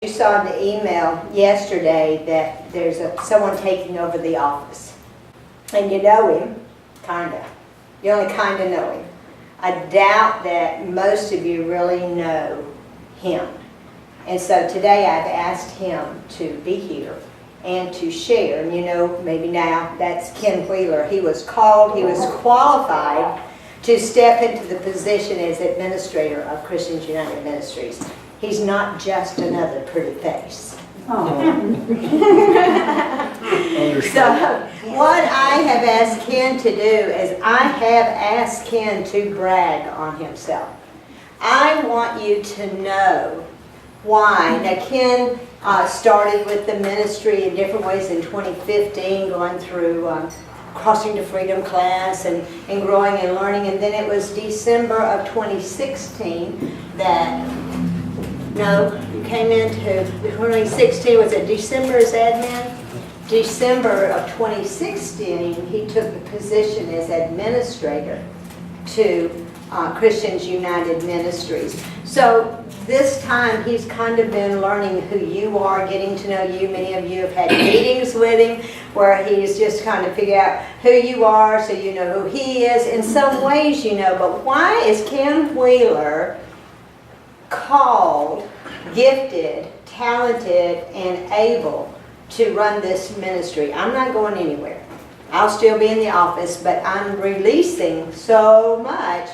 You saw in the email yesterday that there's someone taking over the office. And you know him, kinda. You only kinda know him. I doubt that most of you really know him. And so today I've asked him to be here and to share. And you know, maybe now, that's Ken Wheeler. He was called, he was qualified to step into the position as administrator of Christians United Ministries. He's not just another pretty face. Oh. So what I have asked Ken to do is I have asked Ken to brag on himself. I want you to know why. Now Ken started with the ministry in different ways in 2015, going through Crossing to Freedom class and growing and learning. And then it was December of 2016 that, no, you came into 2016, was it December as admin? December of 2016, he took the position as administrator to Christians United Ministries. So this time he's kind of been learning who you are, getting to know you. Many of you have had meetings with him where he's just kind of figure out who you are so you know who he is. In some ways you know, but why is Ken Wheeler called, gifted, talented, and able to run this ministry? I'm not going anywhere. I'll still be in the office, but I'm releasing so much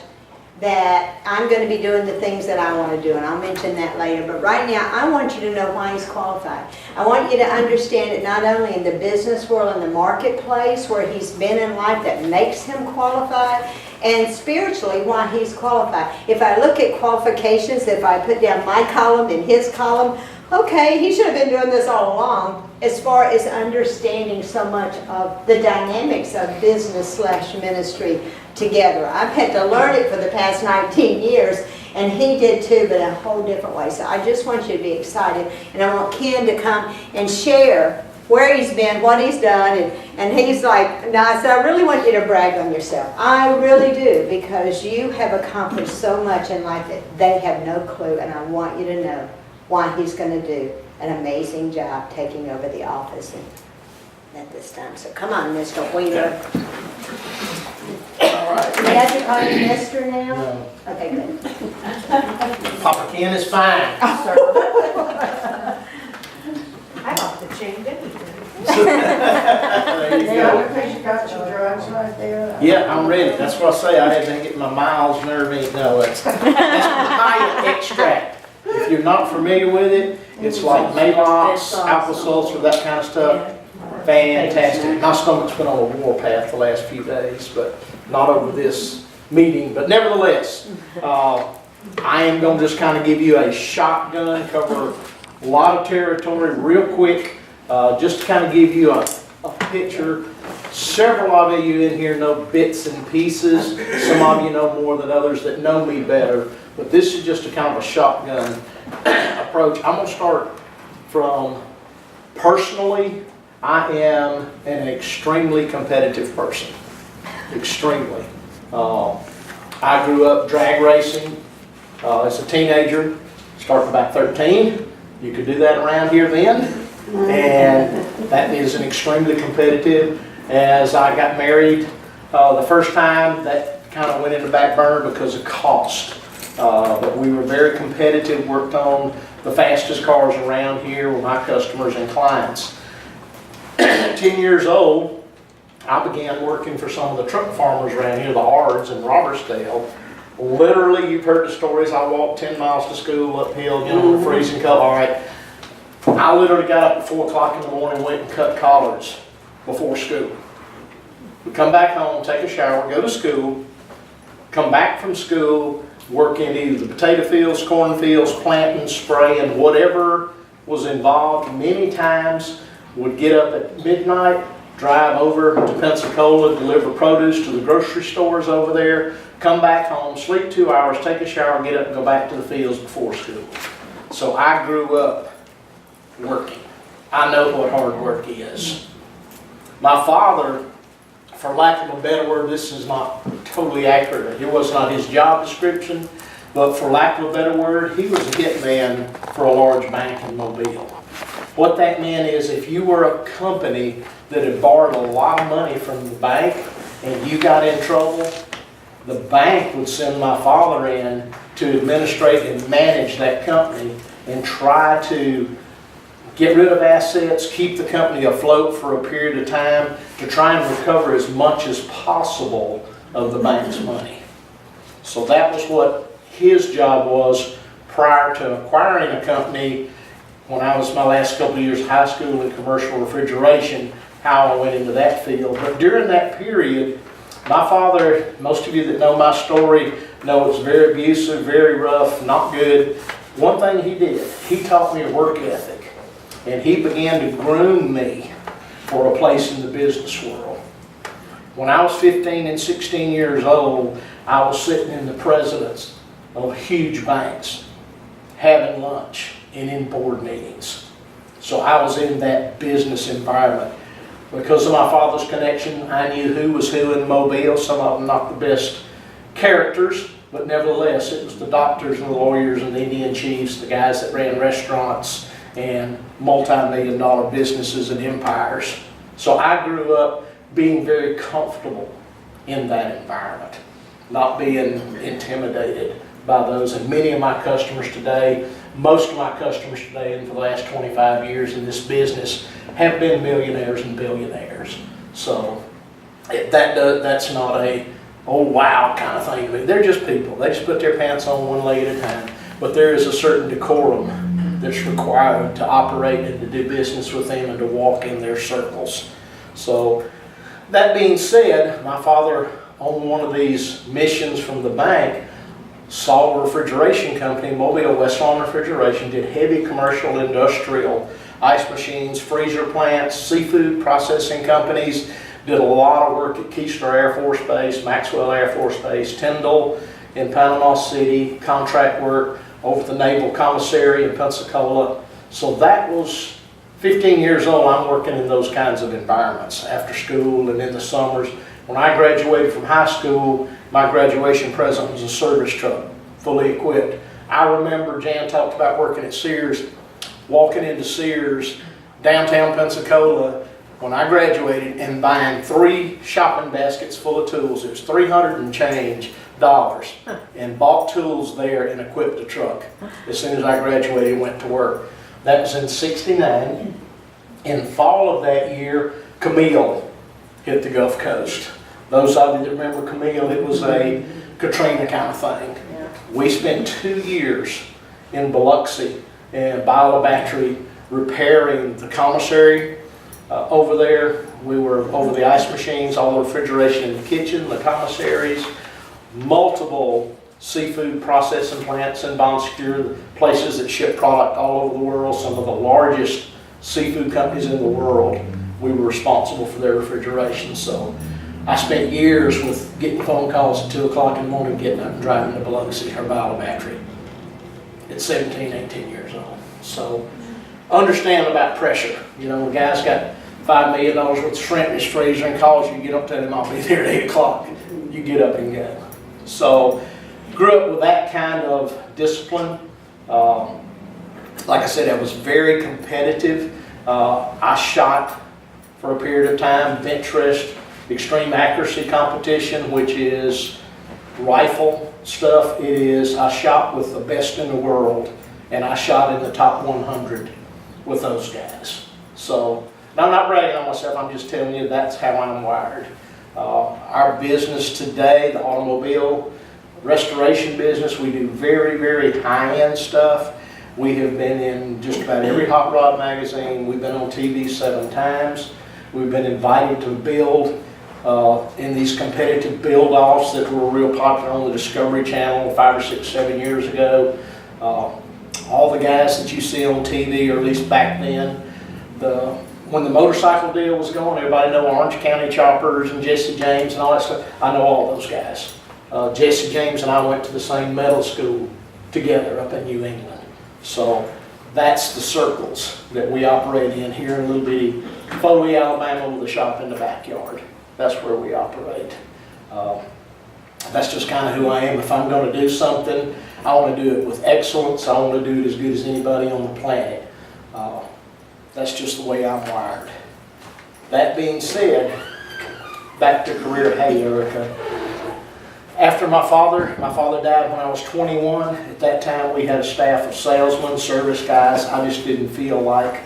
that I'm going to be doing the things that I want to do, and I'll mention that later. But right now, I want you to know why he's qualified. I want you to understand it not only in the business world, in the marketplace, where he's been in life that makes him qualified, and spiritually, why he's qualified. If I look at qualifications, if I put down my column and his column, okay, he should have been doing this all along, as far as understanding so much of the dynamics of business/ministry together. I've had to learn it for the past 19 years, and he did too, but in a whole different way. So I just want you to be excited, and I want Ken to come and share where he's been, what he's done, and he's like, no, I said, I really want you to brag on yourself. I really do, because you have accomplished so much in life that they have no clue, and I want you to know why he's going to do an amazing job taking over the office at this time. So come on, Mr. Wheeler. All right. Do you have to call you Mr. now? No. Okay, good. Papa Ken is fine. I off the chain, didn't you? There you go. Because you got your drugs right there. Yeah, I'm ready. That's what I say. I had to get my miles and everything. No, that's papaya extract. If you're not familiar with it, it's like Maalox, Alka-Seltzer, that kind of stuff. Fantastic. My stomach's been on a warpath the last few days, but not over this meeting. But nevertheless, I am going to just kind of give you a shotgun, cover a lot of territory real quick, just to kind of give you a picture. Several of you in here know bits and pieces. Some of you know more than others that know me better. But this is just a kind of a shotgun approach. I'm going to start from personally. I am an extremely competitive person. Extremely. I grew up drag racing as a teenager, starting about 13. You could do that around here then. And that is an extremely competitive. As I got married the first time, that kind of went in the back burner because of cost. But we were very competitive, worked on the fastest cars around here with my customers and clients. 10 years old, I began working for some of the truck farmers around here, the Ards in Robertsdale. Literally, you've heard the stories. I walked 10 miles to school uphill, you know, in the freezing cold. All right, I literally got up at 4 o'clock in the morning, went and cut collards before school. We come back home, take a shower, go to school, come back from school, work in either the potato fields, corn fields, planting, spraying, whatever was involved. Many times would get up at midnight, drive over to Pensacola, deliver produce to the grocery stores over there, come back home, sleep 2 hours, take a shower, get up and go back to the fields before school. So I grew up working. I know what hard work is. My father, for lack of a better word, this is not totally accurate. It was not his job description, but for lack of a better word, he was a hitman for a large bank in Mobile. What that meant is if you were a company that had borrowed a lot of money from the bank and you got in trouble, the bank would send my father in to administrate and manage that company and try to get rid of assets, keep the company afloat for a period of time to try and recover as much as possible of the bank's money. So that was what his job was prior to acquiring a company. When I was my last couple of years of high school in commercial refrigeration, how I went into that field. But during that period, my father, most of you that know my story know it's very abusive, very rough, not good. One thing he did, he taught me a work ethic. And he began to groom me for a place in the business world. When I was 15 and 16 years old, I was sitting in the presidents of huge banks, having lunch and in board meetings. So I was in that business environment. Because of my father's connection, I knew who was who in Mobile, some of them not the best characters, but nevertheless, it was the doctors and the lawyers and the Indian chiefs, the guys that ran restaurants and multi-million-dollar businesses and empires. So I grew up being very comfortable in that environment, not being intimidated by those. And many of my customers today, most of my customers today and for the last 25 years in this business have been millionaires and billionaires. So that's not a, oh wow kind of thing to me. They're just people. They just put their pants on one leg at a time. But there is a certain decorum that's required to operate and to do business with them and to walk in their circles. So that being said, my father on one of these missions from the bank saw a refrigeration company, Mobile West Lawn Refrigeration, did heavy commercial industrial ice machines, freezer plants, seafood processing companies, did a lot of work at Keystone Air Force Base, Maxwell Air Force Base, Tyndall in Panama City, contract work over at the Naval Commissary in Pensacola. So that was 15 years old. I'm working in those kinds of environments after school and in the summers. When I graduated from high school, my graduation present was a service truck, fully equipped. I remember Jan talked about working at Sears, walking into Sears, downtown Pensacola, when I graduated and buying 3 shopping baskets full of tools. It was $300 and change, and bought tools there and equipped the truck. As soon as I graduated and went to work. That was in '69. In fall of that year, CUMI hit the Gulf Coast. Those of you that remember CUMI, it was a Katrina kind of thing. We spent 2 years in Biloxi and Biola Battery repairing the commissary over there. We were over the ice machines, all the refrigeration in the kitchen, the commissaries, multiple seafood processing plants in Bon Secours, places that ship product all over the world, some of the largest seafood companies in the world. We were responsible for their refrigeration. So I spent years with getting phone calls at 2 o'clock in the morning, getting up and driving to Biloxi or Biola Battery at 17, 18 years old. So understand about pressure. You know, the guy's got $5 million worth of shrimp in his freezer and calls you, get up, tell him I'll be there at 8 o'clock. You get up and go. So grew up with that kind of discipline. Like I said, I was very competitive. I shot for a period of time, bench rest, extreme accuracy competition, which is rifle stuff. I shot with the best in the world, and I shot in the top 100 with those guys. So, and I'm not bragging on myself, I'm just telling you that's how I'm wired. Our business today, the automobile restoration business, we do very, very high-end stuff. We have been in just about every hot rod magazine. We've been on TV 7 times. We've been invited to build in these competitive build-offs that were real popular on the Discovery Channel 5 or 6, 7 years ago. All the guys that you see on TV, or at least back then, when the motorcycle deal was going, everybody know Orange County Choppers and Jesse James and all that stuff. I know all those guys. Jesse James and I went to the same metal school together up in New England. So that's the circles that we operate in here in little bitty Foley, Alabama, with a shop in the backyard. That's where we operate. That's just kind of who I am. If I'm going to do something, I want to do it with excellence. I want to do it as good as anybody on the planet. That's just the way I'm wired. That being said, back to career. Hey, Erica. After my father died when I was 21. At that time, we had a staff of salesmen, service guys. I just didn't feel like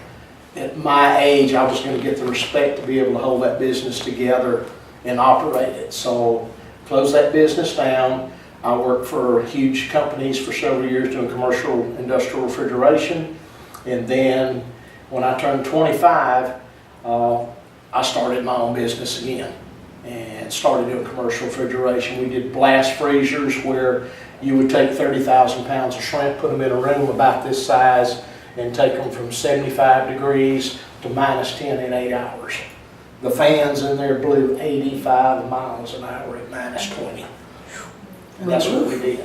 at my age I was going to get the respect to be able to hold that business together and operate it. So closed that business down. I worked for huge companies for several years doing commercial industrial refrigeration. And then when I turned 25, I started my own business again and started doing commercial refrigeration. We did blast freezers where you would take 30,000 pounds of shrimp, put them in a room about this size, and take them from 75 degrees to -10 in 8 hours. The fans in there blew 85 miles an hour at -20. And that's what we did.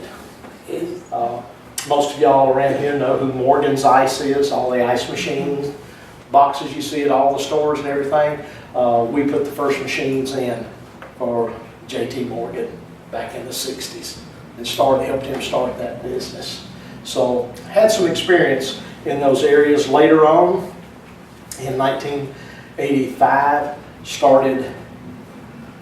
Most of y'all around here know who Morgan's Ice is, all the ice machines, boxes you see at all the stores and everything. We put the first machines in for J.T. Morgan back in the 60s and helped him start that business. So had some experience in those areas. Later on, in 1985, started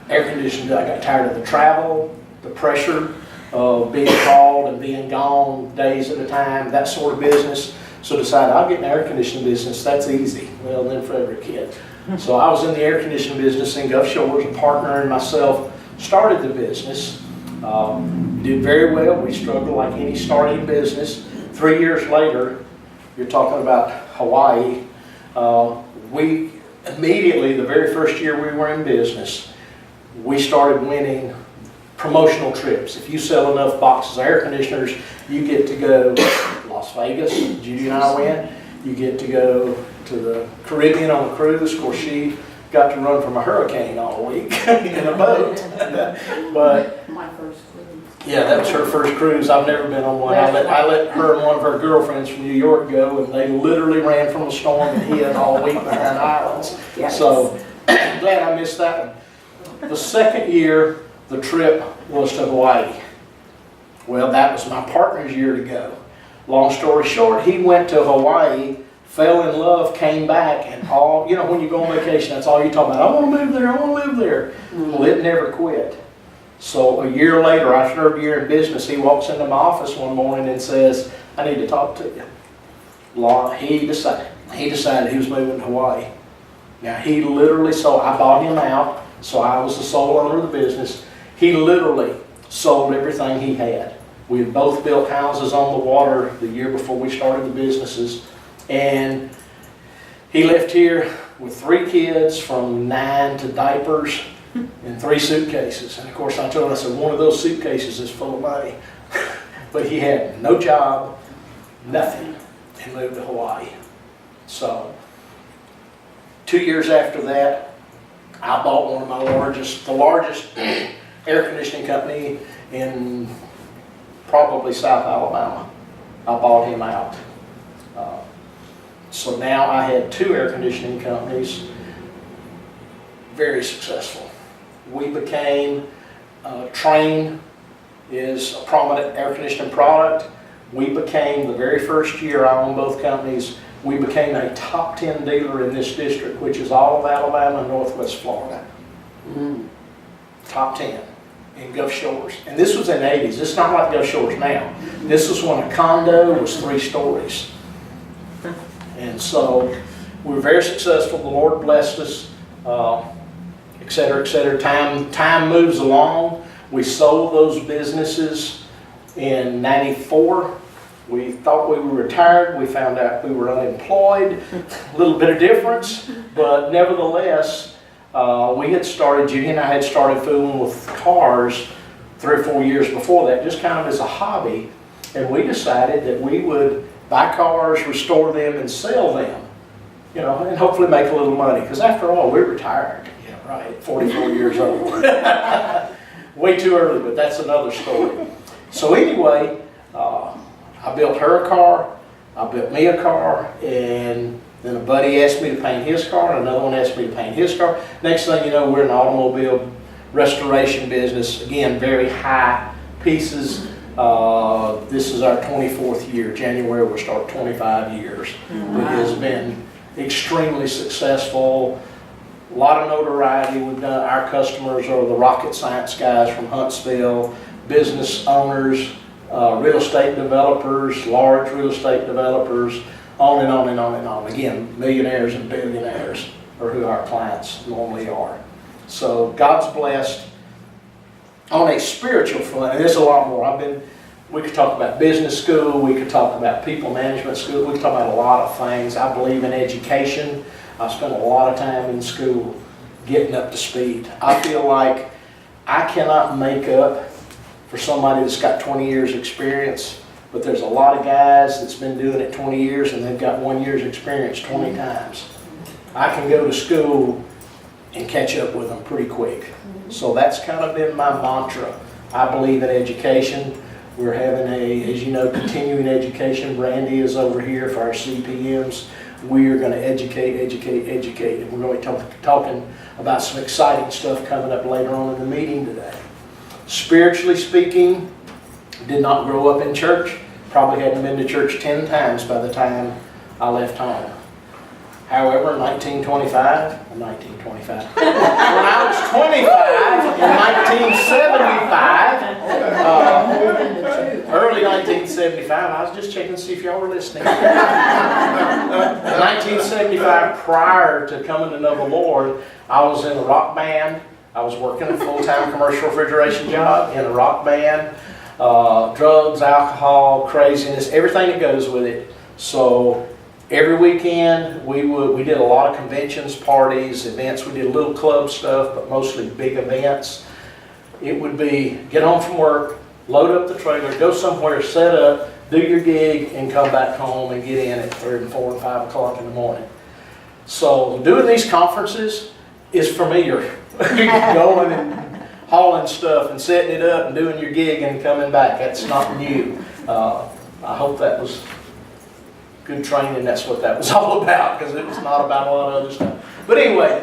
air conditioning. I got tired of the travel, the pressure of being called and being gone days at a time, that sort of business. So decided I'll get in the air conditioning business. That's easy. Well, then for every kid. So I was in the air conditioning business in Gulf Shores. A partner and myself started the business. Did very well. We struggled like any starting business. 3 years later, you're talking about Hawaii. We immediately, the very first year we were in business, we started winning promotional trips. If you sell enough boxes of air conditioners, you get to go to Las Vegas. Judy and I went. You get to go to the Caribbean on a cruise. Of course, she got to run from a hurricane all week in a boat. But My first cruise. yeah, that was her first cruise. I've never been on one. I let her and one of her girlfriends from New York go, and they literally ran from a storm and hid all week behind islands. Yes. So glad I missed that one. The second year, the trip was to Hawaii. Well, that was my partner's year to go. Long story short, he went to Hawaii, fell in love, came back, and all, you know, when you go on vacation, that's all you talk about. I want to move there, I want to live there. Well, it never quit. So a year later, our third year in business, he walks into my office one morning and says, I need to talk to you. He decided he was moving to Hawaii. Now, he literally, so I bought him out, so I was the sole owner of the business. He literally sold everything he had. We had both built houses on the water the year before we started the businesses. And he left here with 3 kids from 9 to diapers and 3 suitcases. And of course I told him, I said, one of those suitcases is full of money. But he had no job, nothing, and moved to Hawaii. So 2 years after that, I bought one of my the largest air conditioning company in probably South Alabama. I bought him out. So now I had 2 air conditioning companies, very successful. We became, Trane is a prominent air conditioning product. We became, the very first year I owned both companies, we became a top 10 dealer in this district, which is all of Alabama and Northwest Florida. Top 10 in Gulf Shores. And this was in the 80s. It's not like Gulf Shores now. This was when a condo was 3 stories. And so we were very successful. The Lord blessed us, et cetera, et cetera. Time moves along. We sold those businesses in '94. We thought we were retired. We found out we were unemployed. A little bit of difference, but nevertheless, we had started, Judy and I had started fooling with cars 3 or 4 years before that, just kind of as a hobby. And we decided that we would buy cars, restore them, and sell them, you know, and hopefully make a little money. Because after all, we're retired, yeah, right, 44 years old. Way too early, but that's another story. So anyway, I built her a car, I built me a car, and then a buddy asked me to paint his car, and another one asked me to paint his car. Next thing you know, we're in the automobile restoration business. Again, very high pieces, This is our 24th year. January we'll start 25 years. It has been extremely successful. A lot of notoriety. We've done, our customers are the rocket science guys from Huntsville, business owners, real estate developers, large real estate developers, on and on and on and on. Again, millionaires and billionaires are who our clients normally are. So God's blessed. On a spiritual front, and there's a lot more. We could talk about business school, we could talk about people management school, we could talk about a lot of things. I believe in education. I spent a lot of time in school getting up to speed. I feel like I cannot make up for somebody that's got 20 years experience, but there's a lot of guys that's been doing it 20 years and they've got 1 year's experience 20 times. I can go to school and catch up with them pretty quick. So that's kind of been my mantra. I believe in education. We're having as you know, continuing education. Brandy is over here for our CPMs. We are going to educate, and we're going to be talking about some exciting stuff coming up later on in the meeting today. Spiritually speaking, did not grow up in church. Probably hadn't been to church 10 times by the time I left home. However, in 1925, when I was 25, in 1975, early 1975, I was just checking to see if y'all were listening. 1975, prior to coming to know the Lord, I was in a rock band. I was working a full-time commercial refrigeration job in a rock band. Drugs, alcohol, craziness, everything that goes with it. So every weekend, we did a lot of conventions, parties, events. We did a little club stuff, but mostly big events. It would be get home from work, load up the trailer, go somewhere, set up, do your gig, and come back home and get in at 3 and 4 and 5 o'clock in the morning. So doing these conferences is familiar. Going and hauling stuff and setting it up and doing your gig and coming back. That's not new. I hope that was good training. That's what that was all about, because it was not about a lot of other stuff. But anyway,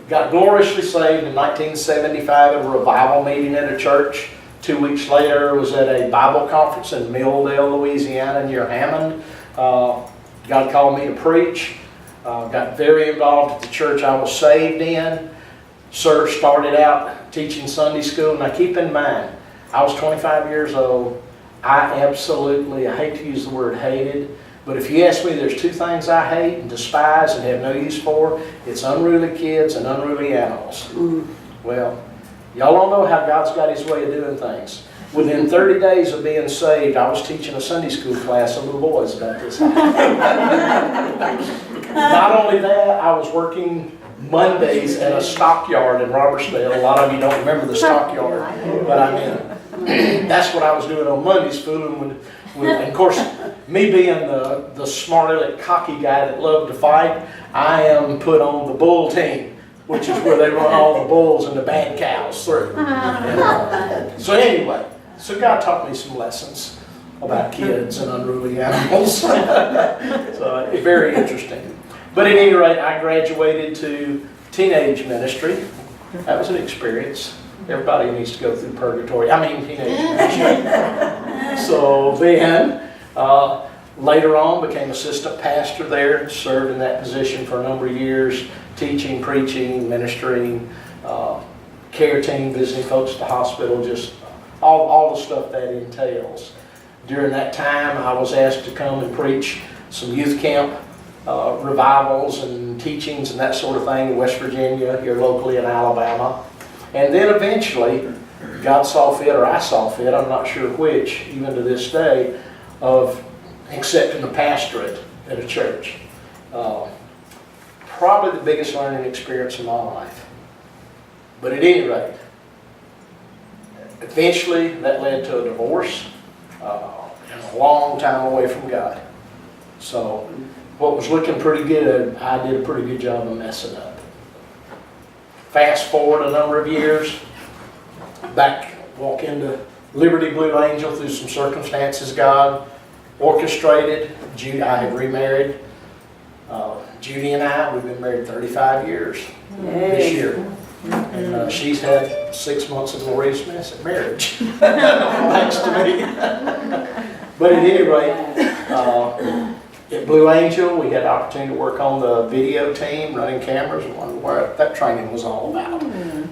got gloriously saved in 1975 at a revival meeting at a church. 2 weeks later, was at a Bible conference in Milldale, Louisiana, near Hammond. God called me to preach. Got very involved at the church I was saved in. Started out teaching Sunday school. Now keep in mind, I was 25 years old. I hate to use the word hated, but if you ask me, there's 2 things I hate and despise and have no use for. It's unruly kids and unruly animals. Well, y'all don't know how God's got His way of doing things. Within 30 days of being saved, I was teaching a Sunday school class of little boys about this. Not only that, I was working Mondays at a stockyard in Robertsdale. A lot of you don't remember the stockyard, but I mean, that's what I was doing on Mondays, fooling with, and of course, me being the smart aleck cocky guy that loved to fight, I am put on the bull team, which is where they run all the bulls and the bad cows through. So anyway, so God taught me some lessons about kids and unruly animals. So it's very interesting. But at any rate, I graduated to teenage ministry. That was an experience. Everybody needs to go through purgatory. I mean, teenage ministry. So then, later on, became assistant pastor there, served in that position for a number of years, teaching, preaching, ministering, care team, visiting folks at the hospital, just all the stuff that entails. During that time, I was asked to come and preach some youth camp revivals and teachings and that sort of thing in West Virginia, here locally in Alabama. And then eventually, God saw fit, or I saw fit, I'm not sure which, even to this day, of accepting the pastorate at a church. Probably the biggest learning experience of my life. But at any rate, eventually that led to a divorce and a long time away from God. So what was looking pretty good, I did a pretty good job of messing up. Fast forward a number of years, walk into Liberty Blue Angel through some circumstances God orchestrated. I had remarried. Judy and I, we've been married 35 years this year. And she's had 6 months of glorious marriage, thanks to me. But at any rate, at Blue Angel, we had the opportunity to work on the video team, running cameras, and wondered what that training was all about.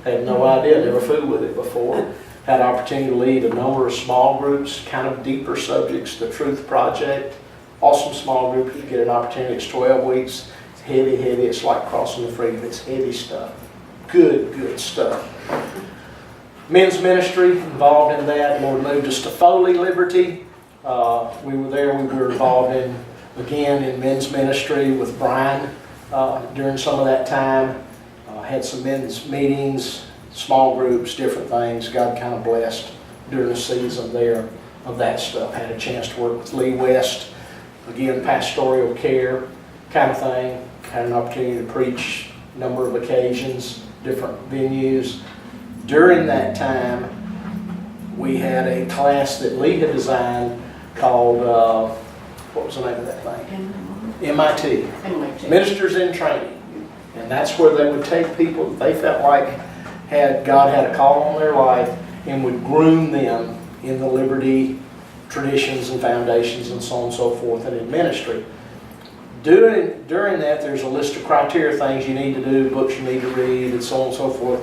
Had no idea, never fooled with it before. Had the opportunity to lead a number of small groups, kind of deeper subjects, the Truth Project. Awesome small group, you get an opportunity, it's 12 weeks. It's heavy, it's like crossing the freedom, it's heavy stuff. Good stuff. Men's ministry, involved in that. Lord moved us to Foley Liberty. We were there, we were involved again in men's ministry with Brian during some of that time. Had some men's meetings, small groups, different things. God kind of blessed during the season there of that stuff. Had a chance to work with Lee West, again, pastoral care kind of thing. Had an opportunity to preach a number of occasions, different venues. During that time, we had a class that Lee had designed called, what was the name of that thing? MIT, Ministers in Training. And that's where they would take people that they felt like God had a call on their life and would groom them in the liberty traditions and foundations and so on and so forth and in ministry. During that, there's a list of criteria, things you need to do, books you need to read, and so on and so forth.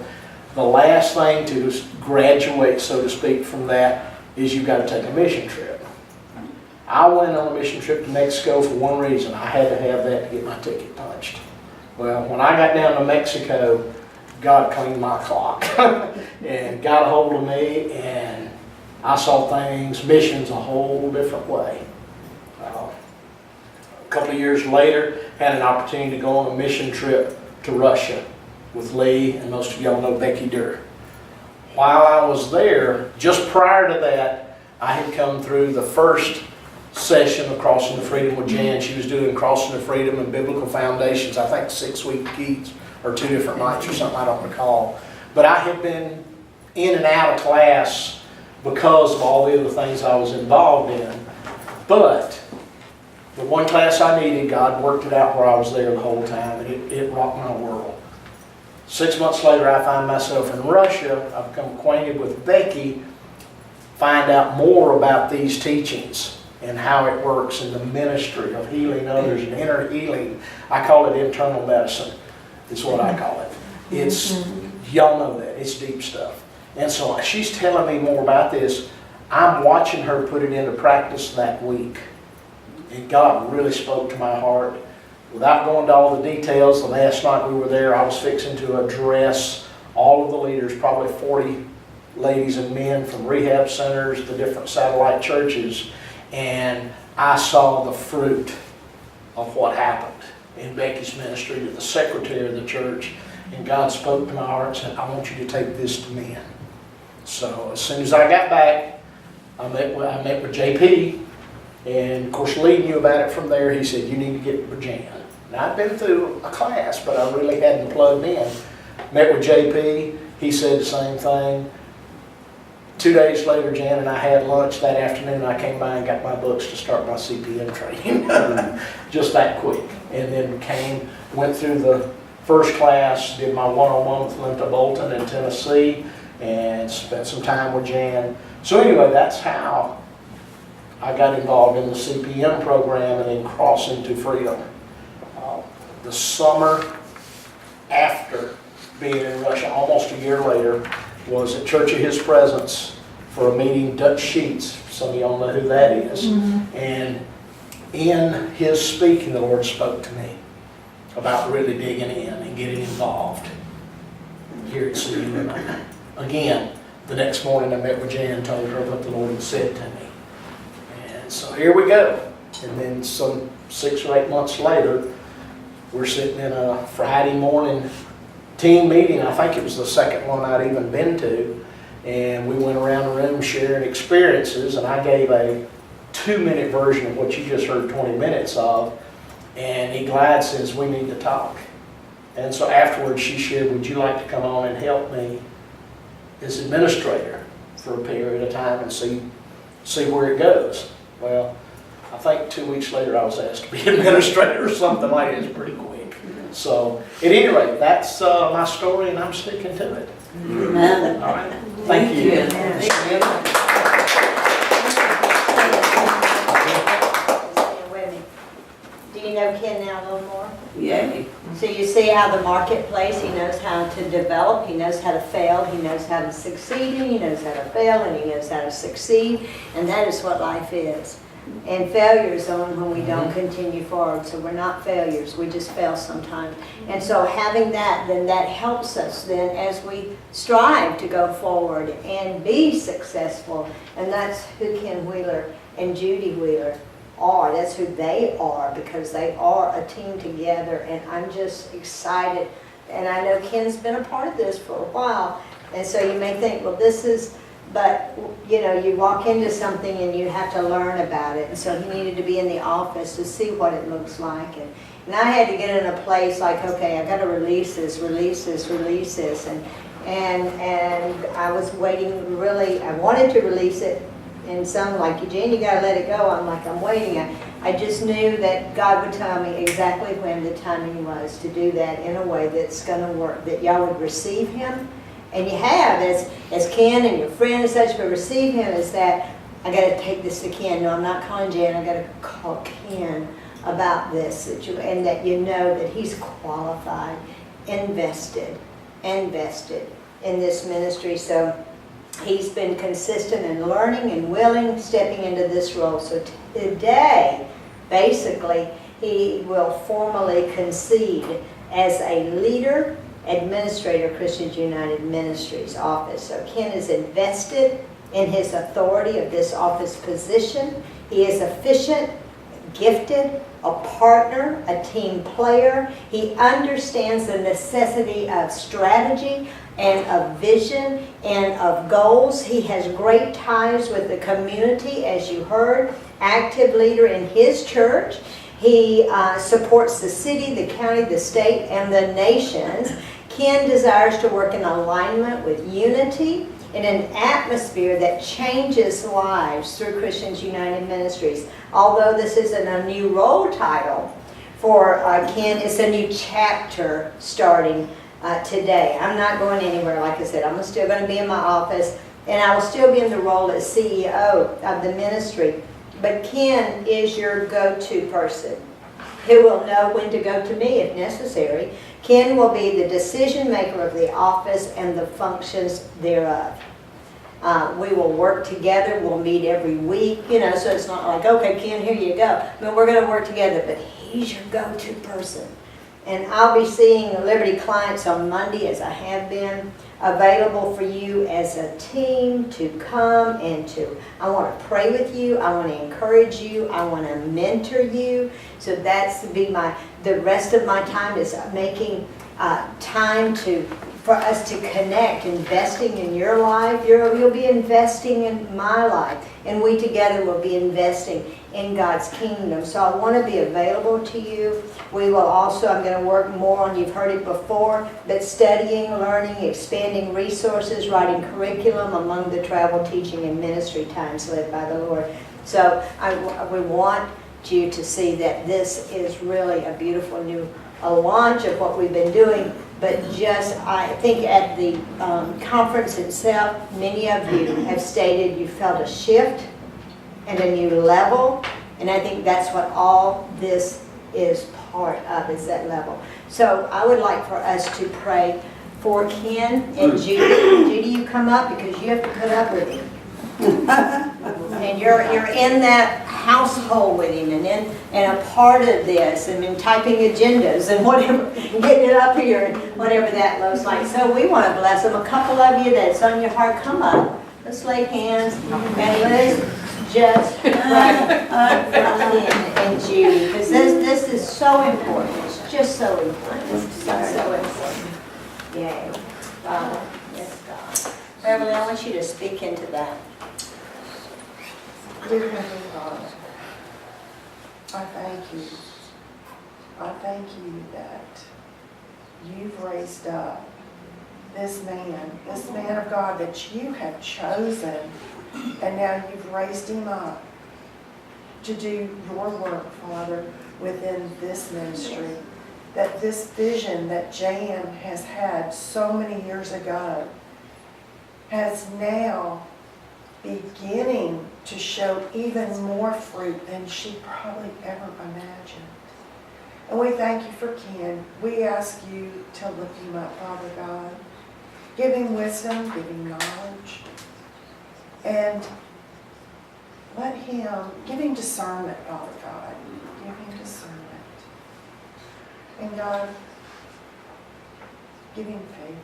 The last thing to graduate, so to speak, from that is you've got to take a mission trip. I went on a mission trip to Mexico for one reason. I had to have that to get my ticket punched. Well, when I got down to Mexico, God cleaned my clock and got a hold of me, and I saw things, missions, a whole different way. A couple of years later, had an opportunity to go on a mission trip to Russia with Lee, and most of y'all know Becky Durr. While I was there, just prior to that, I had come through the first session of Crossing the Freedom with Jan. She was doing Crossing the Freedom and Biblical Foundations, I think 6-week keys or 2 different nights or something, I don't recall. But I had been in and out of class because of all the other things I was involved in. But the one class I needed, God worked it out where I was there the whole time, and it rocked my world. 6 months later, I find myself in Russia. I've become acquainted with Becky, find out more about these teachings and how it works in the ministry of healing others and inner healing. I call it internal medicine, is what I call it. It's, y'all know that, it's deep stuff. And so she's telling me more about this. I'm watching her put it into practice that week. And God really spoke to my heart. Without going to all the details, the last night we were there, I was fixing to address all of the leaders, probably 40 ladies and men from rehab centers, the different satellite churches, and I saw the fruit of what happened in Becky's ministry to the secretary of the church, and God spoke to my heart and said, I want you to take this to men. So as soon as I got back, I met with JP, and of course Lee knew about it from there. He said, you need to get with Jan. Now I'd been through a class, but I really hadn't plugged in. Met with JP, he said the same thing. 2 days later, Jan and I had lunch that afternoon. I came by and got my books to start my CPM training. Just that quick. And then went through the first class, did my one-on-one with Linda Bolton in Tennessee, and spent some time with Jan. So anyway, that's how I got involved in the CPM program and then Crossing to Freedom. The summer after being in Russia, almost a year later, was at Church of His Presence for a meeting, Dutch Sheets. Some of y'all know who that is. And in his speaking, the Lord spoke to me about really digging in and getting involved here at CUMI. Again, the next morning I met with Jan and told her what the Lord had said to me. And so here we go. And then some 6 or 8 months later, we're sitting in a Friday morning team meeting. I think it was the second one I'd even been to. And we went around the room sharing experiences, and I gave a 2-minute version of what you just heard 20 minutes of. And he glad says, we need to talk. And so afterwards she shared, would you like to come on and help me as administrator for a period of time and see where it goes? Well, I think 2 weeks later I was asked to be administrator or something like that. It's pretty quick. So, at any rate, that's my story, and I'm sticking to it. Amen. All right, thank you. Do you know Ken now a little more? Yay. So you see how the marketplace, he knows how to develop, he knows how to fail, he knows how to succeed, and he knows how to fail, and he knows how to succeed, and that is what life is. And failure is only when we don't continue forward, so we're not failures, we just fail sometimes. And so having that, then that helps us then as we strive to go forward and be successful, and that's who Ken Wheeler and Judy Wheeler are. That's who they are, because they are a team together, and I'm just excited. And I know Ken's been a part of this for a while, and so you may think, well, this is, but you know, you walk into something and you have to learn about it, and so he needed to be in the office to see what it looks like. And I had to get in a place like, okay, I got to release this, and I was waiting really, I wanted to release it. And some like, Jane, you got to let it go. I'm like, I'm waiting. I just knew that God would tell me exactly when the timing was to do that in a way that's going to work, that y'all would receive him. And you have, as Ken and your friend and such, but receive him is that, I got to take this to Ken. No, I'm not calling Jan. I got to call Ken about this, and that you know that he's qualified, invested in this ministry. So he's been consistent in learning and willing, stepping into this role. So today, basically, he will formally concede as a leader, administrator, Christians United Ministries office. So Ken is invested in his authority of this office position. He is efficient, gifted, a partner, a team player. He understands the necessity of strategy and of vision and of goals. He has great ties with the community, as you heard, active leader in his church. He supports the city, the county, the state, and the nations. Ken desires to work in alignment with unity in an atmosphere that changes lives through Christians United Ministries. Although this isn't a new role title for Ken, it's a new chapter starting today. I'm not going anywhere, like I said. I'm still going to be in my office, and I will still be in the role as CEO of the ministry. But Ken is your go-to person who will know when to go to me if necessary. Ken will be the decision maker of the office and the functions thereof. We will work together. We'll meet every week, you know, so it's not like, okay, Ken, here you go. I mean, we're going to work together, but he's your go-to person. And I'll be seeing Liberty clients on Monday, as I have been, available for you as a team to come and to, I want to pray with you, I want to encourage you, I want to mentor you. So that's to be the rest of my time is making time for us to connect, investing in your life. You'll be investing in my life, and we together will be investing in God's kingdom. So I want to be available to you. We will also, I'm going to work more on, you've heard it before, but studying, learning, expanding resources, writing curriculum among the travel, teaching, and ministry times led by the Lord. So we want you to see that this is really a beautiful new launch of what we've been doing. But just, I think at the conference itself, many of you have stated you felt a shift and a new level. And I think that's what all this is part of, is that level. So I would like for us to pray for Ken and Judy. Judy, you come up because you have to put up with him. And you're in that household with him and a part of this, and in typing agendas and whatever, and getting it up here and whatever that looks like. So we want to bless them. A couple of you that's on your heart, come up. Let's lay hands and let's just pray for Ken and Judy, because this is so important. It's just so important. It's so important. Yay. Father, yes, God. Beverly, I want you to speak into that. Dear Heavenly Father, I thank you. I thank you that you've raised up this man of God that you have chosen, and now you've raised him up to do your work, Father, within this ministry. that this vision that Jan has had so many years ago has now beginning to show even more fruit than she probably ever imagined. And we thank you for Ken. We ask you to lift him up, Father God. Give him wisdom, give him knowledge, and give him discernment, Father God. Give him discernment. And God, give him favor.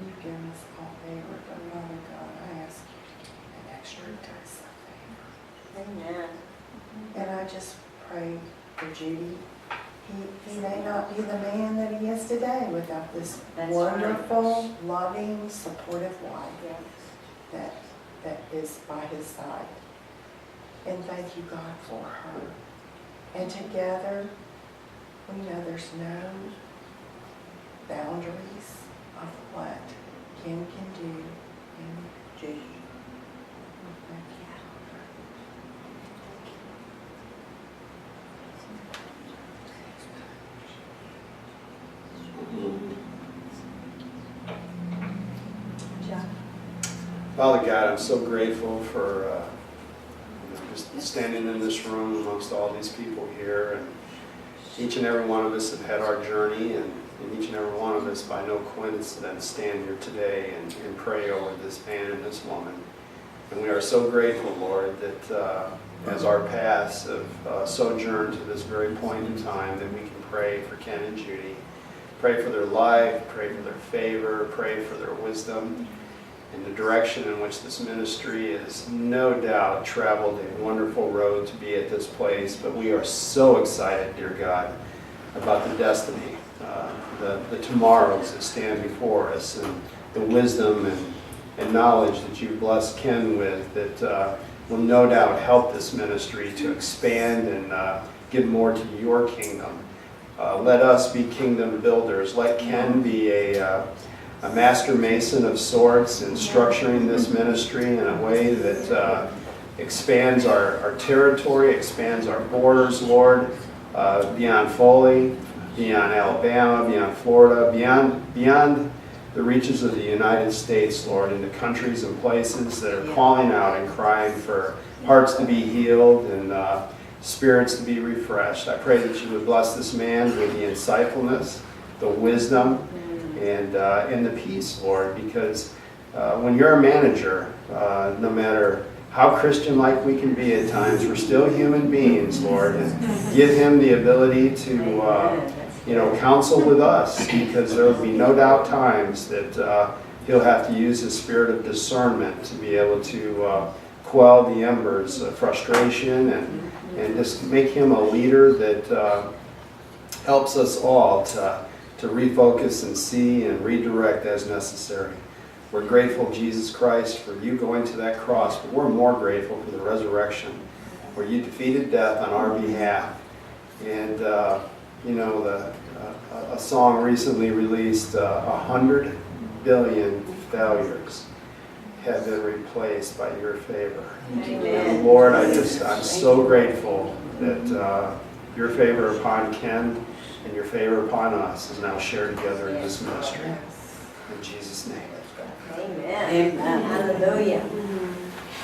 You've given us all favor, but Father God, I ask you to give me an extra dose of favor. Amen. And I just pray for Judy. He may not be the man that he is today without this That's wonderful, loving, supportive wife that is by his side. And thank you, God, for her. And together, we know there's no boundaries of what Kim can do in Judy. Thank you. Father God, I'm so grateful for just standing in this room amongst all these people here. And each and every one of us have had our journey, and each and every one of us, by no coincidence, stand here today and pray over this man and this woman. And we are so grateful, Lord, that as our paths have sojourned to this very point in time, that we can pray for Ken and Judy, pray for their life, pray for their favor, pray for their wisdom, in the direction in which this ministry is no doubt traveled a wonderful road to be at this place. But we are so excited, dear God, about the destiny, the tomorrows that stand before us, and the wisdom and knowledge that you've blessed Ken with, that will no doubt help this ministry to expand and give more to your kingdom. Let us be kingdom builders. Let Ken be a master mason of sorts in structuring this ministry in a way that expands our territory, expands our borders, Lord, beyond Foley, beyond Alabama, beyond Florida, beyond the reaches of the United States, Lord, into countries and places that are calling out and crying for hearts to be healed and spirits to be refreshed. I pray that you would bless this man with the insightfulness, the wisdom, and the peace, Lord, because when you're a manager, no matter how Christian-like we can be at times, we're still human beings, Lord, and give him the ability to counsel with us, because there will be no doubt times that he'll have to use his spirit of discernment to be able to quell the embers of frustration and just make him a leader that helps us all to refocus and see and redirect as necessary. We're grateful, Jesus Christ, for you going to that cross, but we're more grateful for the resurrection, where you defeated death on our behalf. And a song recently released, 100 billion failures have been replaced by your favor. And Lord, I'm so grateful that your favor upon Ken and your favor upon us is now shared together in this ministry. In Jesus' name. Amen. Hallelujah.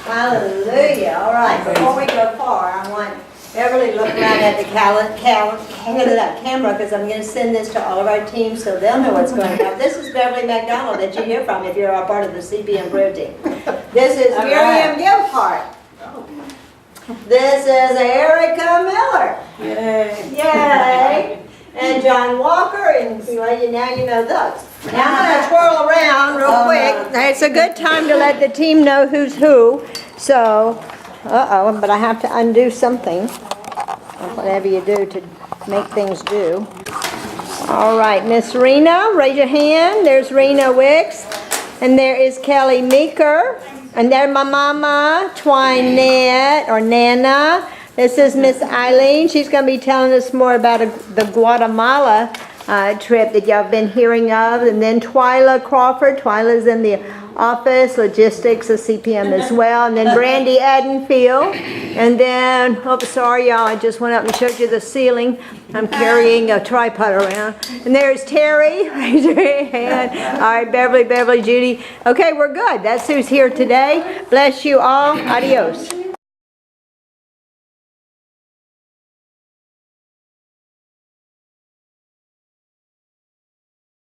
Hallelujah. All right, before we go far, I want Beverly to look right at the camera, because I'm going to send this to all of our teams so they'll know what's going on. This is Beverly McDonald that you hear from if you're a part of the CPM Pro team. This is Miriam Gilhart. This is Erica Miller. Yay. Yay. And John Walker, and now you know those. Now I'm going to twirl around real quick. It's a good time to let the team know who's who. So, but I have to undo something. Whatever you do to make things do. All right, Miss Rena, raise your hand. There's Rena Wicks. And there is Kelly Meeker. And there's my mama, Twinette, or Nana. This is Miss Eileen. She's going to be telling us more about the Guatemala trip that y'all have been hearing of. And then Twyla Crawford. Twyla's in the office, logistics, a CPM as well. And then Brandy Adenfield. And then, oh, sorry y'all, I just went up and showed you the ceiling. I'm carrying a tripod around. And there's Terry, raise your hand. All right, Beverly, Judy. Okay, we're good. That's who's here today. Bless you all. Adios.